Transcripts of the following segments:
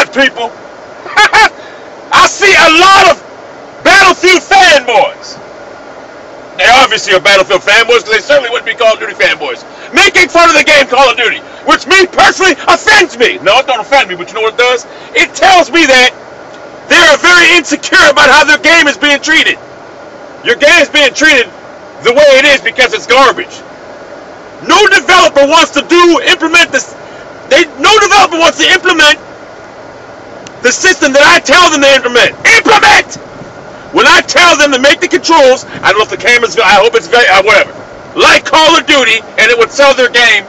God, people. I see a lot of Battlefield fanboys. They obviously are Battlefield fanboys because they certainly wouldn't be Call of Duty fanboys. Making fun of the game Call of Duty, which me personally offends me. No, it don't offend me, but you know what it does? It tells me that they are very insecure about how their game is being treated. Your game is being treated the way it is because it's garbage. No developer wants to implement this. No developer wants to implement the system that I tell them to implement. Implement! When I tell them to make the controls, I don't know if the camera's, I hope it's very, whatever. Like Call of Duty, and it would sell their game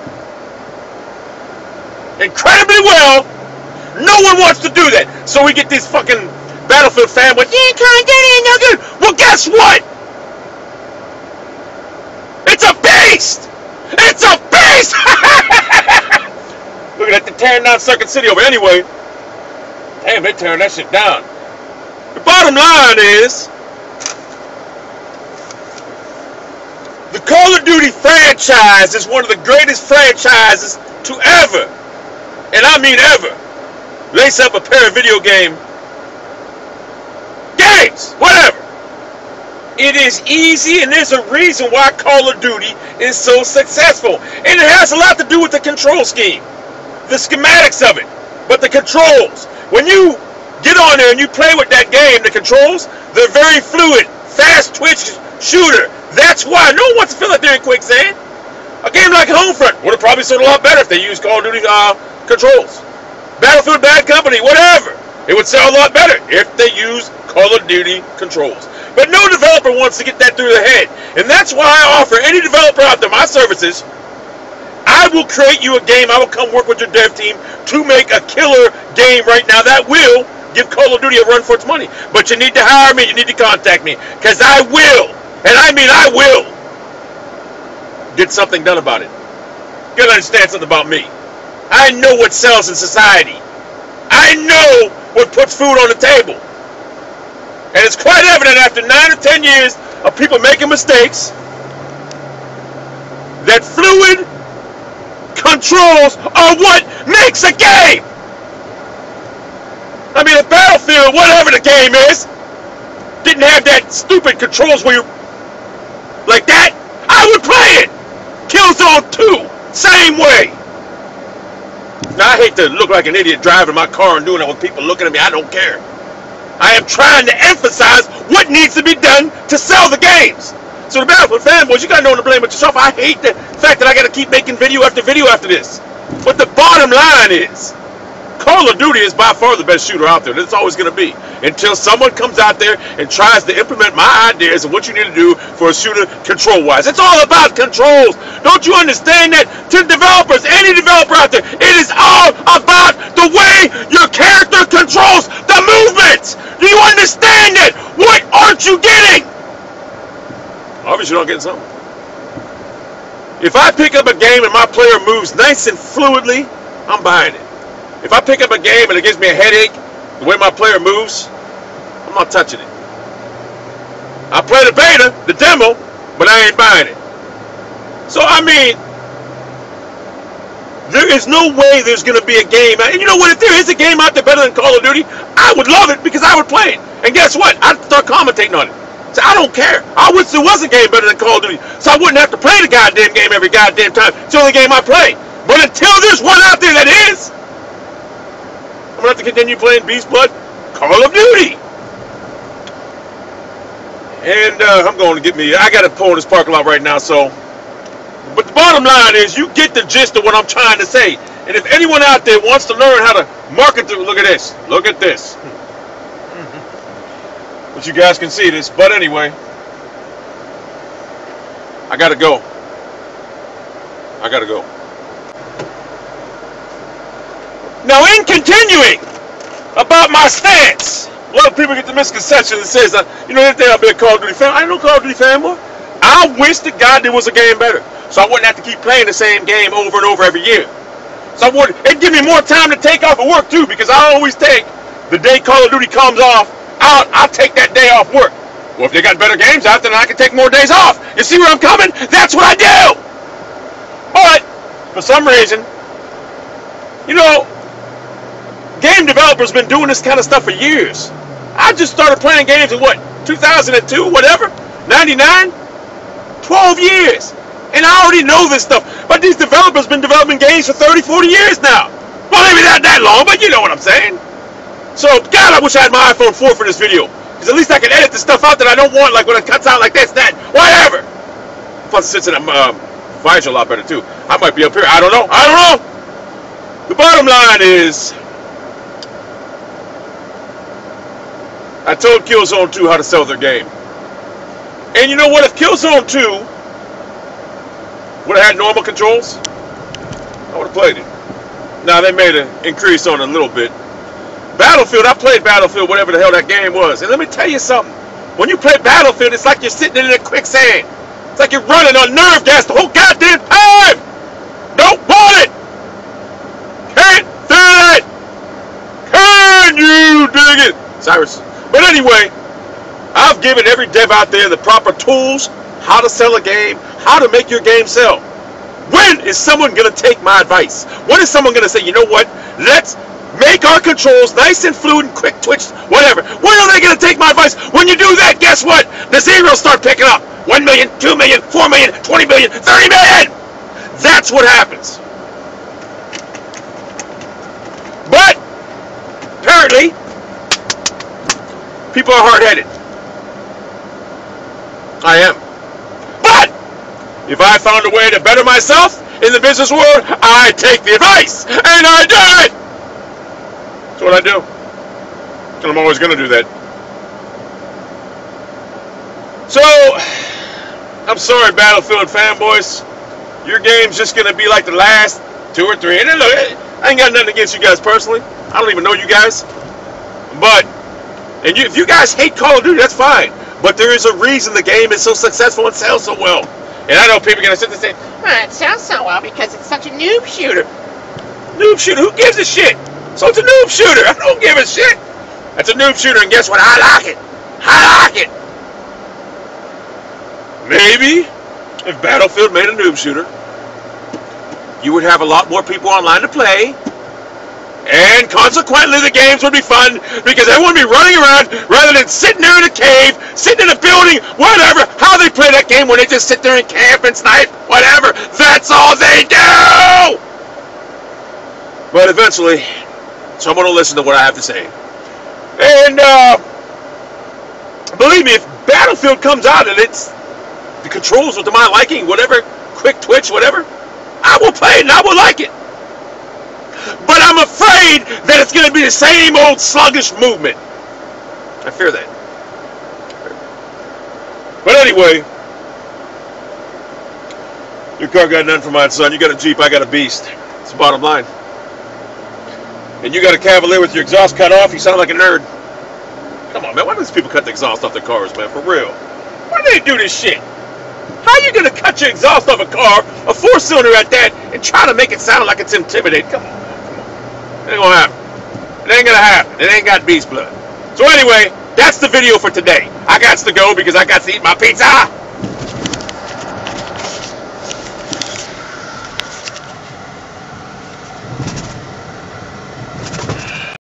incredibly well. No one wants to do that. So we get these fucking Battlefield fanboys. You can't get in, no good. Well, guess what? It's a beast! It's a beast! Look at that, they're tearing down Circuit City over. Anyway, damn, they're tearing that shit down. The bottom line is, the Call of Duty franchise is one of the greatest franchises to ever, and I mean ever, lace up a pair of video games, whatever. It is easy, and there's a reason why Call of Duty is so successful. And it has a lot to do with the control scheme, the schematics of it, but the controls. When you get on there and you play with that game, the controls, they're very fluid, fast twitch shooter. That's why no one wants to feel like they're in quicksand. A game like Homefront would have probably sold a lot better if they used Call of Duty controls. Battlefield Bad Company, whatever. It would sell a lot better if they used Call of Duty controls. But no developer wants to get that through their head. And that's why I offer any developer out there my services. I will create you a game. I will come work with your dev team to make a killer game right now that will give Call of Duty a run for its money. But you need to hire me. You need to contact me. Because I will, and I mean I will, get something done about it. You gotta understand something about me. I know what sells in society. I know what puts food on the table. And it's quite evident after 9 or 10 years of people making mistakes that fluid controls are what makes a game. I mean, a Battlefield, whatever the game is, didn't have that stupid controls where you, like that, I would play it. Killzone 2, same way. Now, I hate to look like an idiot driving my car and doing that with people looking at me. I don't care. I am trying to emphasize what needs to be done to sell the games. So the Battlefield fanboys, you got no one to blame but yourself. I hate the fact that I got to keep making video after video after this. But the bottom line is, Call of Duty is by far the best shooter out there. It's always going to be. Until someone comes out there and tries to implement my ideas of what you need to do for a shooter control-wise. It's all about controls. Don't you understand that? To developers, any developer out there, it is all about the way your character controls the movement. Do you understand it? What aren't you getting? Obviously, you're not getting something. If I pick up a game and my player moves nice and fluidly, I'm buying it. If I pick up a game and it gives me a headache, the way my player moves, I'm not touching it. I play the beta, the demo, but I ain't buying it. So, I mean, there is no way there's going to be a game. And you know what? If there is a game out there better than Call of Duty, I would love it because I would play it. And guess what? I'd start commentating on it. So I don't care. I wish there was a game better than Call of Duty, so I wouldn't have to play the goddamn game every goddamn time. It's the only game I play. But until there's one out there that is, I'm going to have to continue playing Beast Blood, Call of Duty. And I'm going to get me, I got to pull in this parking lot right now, so. But the bottom line is, you get the gist of what I'm trying to say. And if anyone out there wants to learn how to market, look at this. Look at this. But you guys can see this. But anyway, I got to go. I got to go. Now, in continuing about my stance, a lot of people get the misconception that says, you know, they think I'll be a Call of Duty fan. I ain't no Call of Duty fan more. I wish to God there was a game better, so I wouldn't have to keep playing the same game over and over every year. So it'd give me more time to take off of work too, because I always take the day Call of Duty comes off out. I'll take that day off work. Well, if they got better games out, then I can take more days off. You see where I'm coming? That's what I do. But for some reason, you know, game development developers been doing this kind of stuff for years. I just started playing games in what, 2002, whatever, 99, 12 years. And I already know this stuff. But these developers been developing games for 30, 40 years now. Well, maybe not that long, but you know what I'm saying. So, God, I wish I had my iPhone 4 for this video. Because at least I can edit the stuff out that I don't want, like when it cuts out like this, that, whatever. Plus, it sits in a visor a lot better, too. I might be up here. I don't know. The bottom line is, I told Killzone 2 how to sell their game. And you know what? If Killzone 2 would have had normal controls, I would have played it. Now, they made an increase on it a little bit. Battlefield, I played Battlefield, whatever the hell that game was. And let me tell you something. When you play Battlefield, it's like you're sitting in a quicksand. It's like you're running on nerve gas the whole goddamn time. Don't want it. Can't do it. Can you dig it? Cyrus. But anyway, I've given every dev out there the proper tools, how to sell a game, how to make your game sell. When is someone going to take my advice? When is someone going to say, you know what, let's make our controls nice and fluid and quick twitch, whatever. When are they going to take my advice? When you do that, guess what? The zeros start picking up. 1 million, 2 million, 4 million, 20 million, 30 million. That's what happens. But, apparently, people are hard-headed. I am. But, if I found a way to better myself in the business world, I take the advice, and I do it. That's what I do. And I'm always going to do that. So, I'm sorry, Battlefield fanboys. Your game's just going to be like the last 2 or 3. And look, I ain't got nothing against you guys personally. I don't even know you guys. But, if you guys hate Call of Duty, that's fine. But there is a reason the game is so successful and sells so well. And I know people are going to sit there and say, well, it sells so well because it's such a noob shooter. Noob shooter? Who gives a shit? So it's a noob shooter. I don't give a shit. That's a noob shooter, and guess what? I like it. I like it. Maybe if Battlefield made a noob shooter, you would have a lot more people online to play, and consequently the games would be fun because everyone would be running around rather than sitting there in a cave, sitting in a building, whatever. How they play that game when they just sit there and camp and snipe, whatever. That's all they do. But eventually, someone will listen to what I have to say. And believe me, if Battlefield comes out and the controls are to my liking, whatever, quick twitch, whatever, I will play it and I will like it. But I'm afraid that it's going to be the same old sluggish movement. I fear that. But anyway, your car got nothing for mine, son. You got a Jeep, I got a Beast. It's the bottom line. And you got a Cavalier with your exhaust cut off, you sound like a nerd. Come on, man. Why do these people cut the exhaust off their cars, man? For real. Why do they do this shit? How you going to cut your exhaust off a car, a 4-cylinder at that, and try to make it sound like it's intimidating? Come on, man. Come on. It ain't going to happen. It ain't going to happen. It ain't got beast blood. So anyway, that's the video for today. I got to go because I got to eat my pizza.